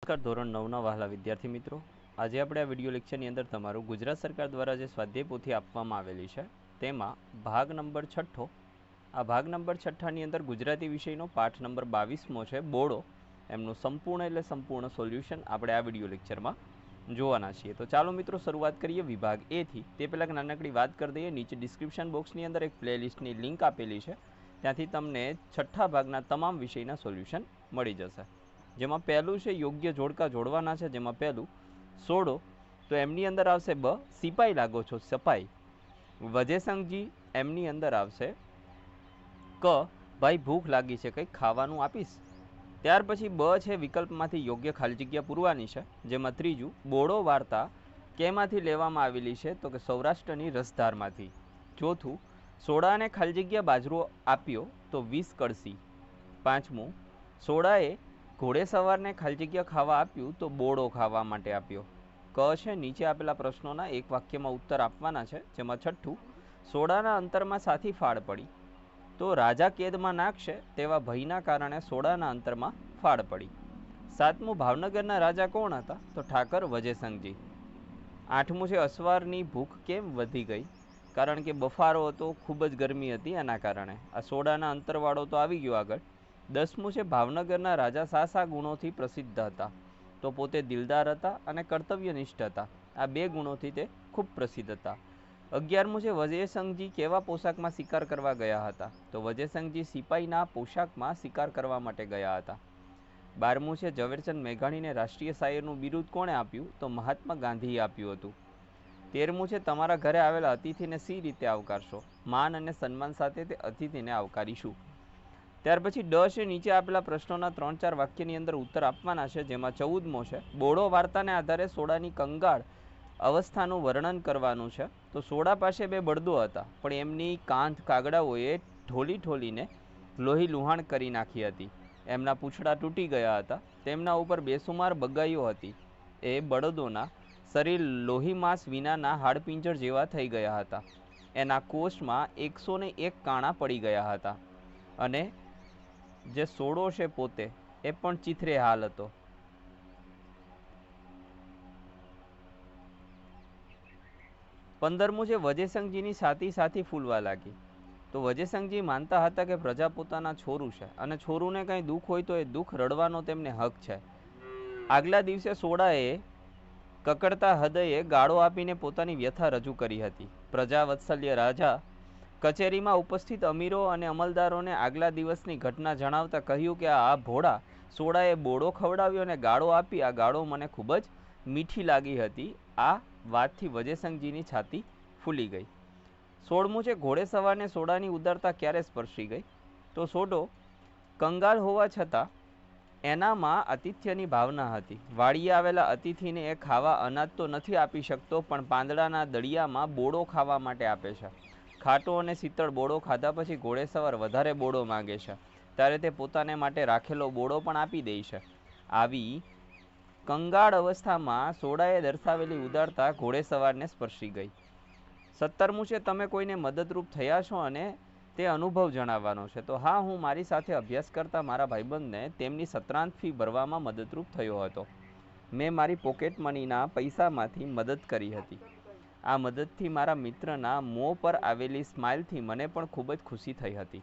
નમસ્કાર ધોરણ 9ના વહાલા વિદ્યાર્થી મિત્રો, આજે આપણે આ વિડીયો લેક્ચરની અંદર તમારું ગુજરાત સરકાર દ્વારા જે સ્વાધ્યાય પોથી આપવામાં આવેલી છે તેમાં ભાગ નંબર 6 આ ભાગ નંબર 6ની અંદર ગુજરાતી વિષયનો પાઠ નંબર 22મો છે બોડો, એમનું સંપૂર્ણ સોલ્યુશન આપણે આ વિડીયો લેક્ચરમાં જોવાના છીએ। તો ચાલો મિત્રો શરૂઆત કરીએ વિભાગ એ થી। તે પહેલાં એક નાનકડી વાત કરી દઈએ, નીચે ડિસ્ક્રિપ્શન બોક્સની અંદર એક પ્લેલિસ્ટની લિંક આપેલી છે, ત્યાંથી તમને 6થા ભાગના તમામ વિષયના સોલ્યુશન મળી જશે। જેમાં પહેલું છે યોગ્ય જોડકા જોડવાના છે, જેમાં પહેલું સોડો, તો એમની અંદર આવશે બ સિપાઈ લાગો છો સપાઈ। વજેસંગજી એમની અંદર આવશે ક ભાઈ ભૂખ લાગી છે કંઈક ખાવાનું આપીશ। ત્યાર પછી બ છે વિકલ્પમાંથી યોગ્ય ખાલી જગ્યા પૂરવાની છે, જેમાં ત્રીજું બોડો વાર્તા કેમાંથી લેવામાં આવેલી છે, તો કે સૌરાષ્ટ્રની રસધારમાંથી। ચોથું સોડાને ખાલી જગ્યા બાજરો આપ્યો તો 20 કળસી। પાંચમું સોડાએ ઘોડેસવારને ખાલી જગ્યા ખાવા આપ્યું તો બોડો ખાવા માટે આપ્યો। ક છે નીચે આપેલા પ્રશ્નોના એક વાક્યમાં ઉત્તર આપવાના છે, જેમાં છઠ્ઠું સોડાના અંતરમાં સાથી ફાળ પડી, તો રાજા કેદમાં નાખશે તેવા ભયના કારણે સોડાના અંતરમાં ફાળ પડી। સાતમું ભાવનગરના રાજા કોણ હતા, તો ઠાકર વજેસંગજી। આઠમું છે અસવારની ભૂખ કેમ વધી ગઈ, કારણ કે બફારો હતો, ખૂબ જ ગરમી હતી, એના કારણે। આ સોડાના અંતરવાળો તો આવી ગયો આગળ। દસમું છે ભાવનગરના રાજા શા ગુણોથી પ્રસિદ્ધ હતા, તો પોતે દિલદાર હતા અને કર્તવ્યનિષ્ઠ હતા। આ બે ગુણોથી તે ખૂબ પ્રસિદ્ધ હતા। 11મું છે વજેસંગજી કેવા પોશાકમાં શિકાર કરવા ગયા હતા, તો વજેસંગજી સિપાઈના પોશાકમાં શિકાર કરવા માટે ગયા હતા। 12મું છે ઝવેરચંદ મેઘાણીને રાષ્ટ્રીય શાયરનું બિરુદ કોણે આપ્યું, તો મહાત્મા ગાંધીએ આપ્યું હતું। 13મું છે તમારા ઘરે આવેલા અતિથિને સી રીતે આવકારશો, માન અને સન્માન સાથે તે અતિથિને આવકારીશું। ત્યાર પછી ડ છે નીચે આપેલા પ્રશ્નોના 3-4 વાક્યની અંદર ઉત્તર આપવાના છે, જેમાં 14મો છે બોડો વાર્તાને આધારે સોડાની કંગાળ અવસ્થાનું વર્ણન કરવાનું છે, તો સોડા પાસે બે બળદો હતા, પણ એમની કાંધ કાગડાઓએ ઠોલીને લોહી લુહાણ કરી નાખી હતી, એમના પૂંછડા તૂટી ગયા હતા, તેમના ઉપર બેસુમાર બગાઈઓ હતી, એ બળદોના શરીર લોહી માંસ વિનાના હાડપિંજર જેવા થઈ ગયા હતા, એના કોષમાં 101 કાણા પડી ગયા હતા, અને જે સોડો છે પોતે એ પણ ચીથરે હાલ હતો। 15મું છે વજેસંગજીની સાથી ફૂલવા લાગી, તો વજેસંગજી માનતા હતા કે પ્રજા પોતાના છોરું છે અને છોરુને કંઈ દુઃખ હોય તો એ દુઃખ રડવાનો તેમને હક છે। આગલા દિવસે સોડાએ કકડતા હૃદયે ગાળો આપીને પોતાની વ્યથા રજૂ કરી હતી। પ્રજા વત્સલ્ય રાજા કચેરીમાં ઉપસ્થિત અમીરો અને અમલદારોને આગલા દિવસની ઘટના જણાવતા કહ્યું કે આ ભોળા સોડાએ બોડો ખવડાવ્યો અને ગાળો આપી, આ ગાળો મને ખૂબ જ મીઠી લાગી હતી। આ વાતથી વજેસંગજીની છાતી ફૂલી ગઈ। 16મું છે ઘોડેસવારને સોડાની ઉદારતા ક્યારે સ્પર્શી ગઈ, તો સોડો કંગાલ હોવા છતાં એનામાં આતિથ્યની ભાવના હતી। વાડીએ આવેલા અતિથિને એ ખાવા અનાજ તો નથી આપી શકતો, પણ પાંદડાના દળિયામાં બોડો ખાવા માટે આપે છે। ખાટો અને શીતળ બોડો ખાધા પછી ઘોડેસવાર વધારે બોડો માંગે છે, ત્યારે તે પોતાને માટે રાખેલો બોડો પણ આપી દે છે। આવી કંગાળ અવસ્થામાં સોડાએ દર્શાવેલી ઉદારતા ઘોડેસવારને સ્પર્શી ગઈ। 17મું છે તમે કોઈને મદદરૂપ થયા છો અને તે અનુભવ જણાવવાનો છે, તો હા, હું મારી સાથે અભ્યાસ કરતા મારા ભાઈબંધને તેમની સત્રાંત ફી ભરવામાં મદદરૂપ થયો હતો। મેં મારી પોકેટ મનીના પૈસામાંથી મદદ કરી હતી। આ મદદથી મારા મિત્રના મોં પર આવેલી સ્માઇલથી મને પણ ખૂબ જ ખુશી થઈ હતી।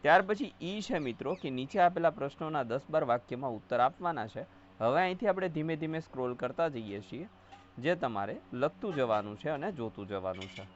ત્યાર પછી ઈ છે મિત્રો કે નીચે આપેલા પ્રશ્નોના 10-12 વાક્યમાં ઉત્તર આપવાના છે। હવે અહીંથી આપણે ધીમે ધીમે સ્ક્રોલ કરતા જઈએ છીએ, જે તમારે લખતું જવાનું છે અને જોતું જવાનું છે।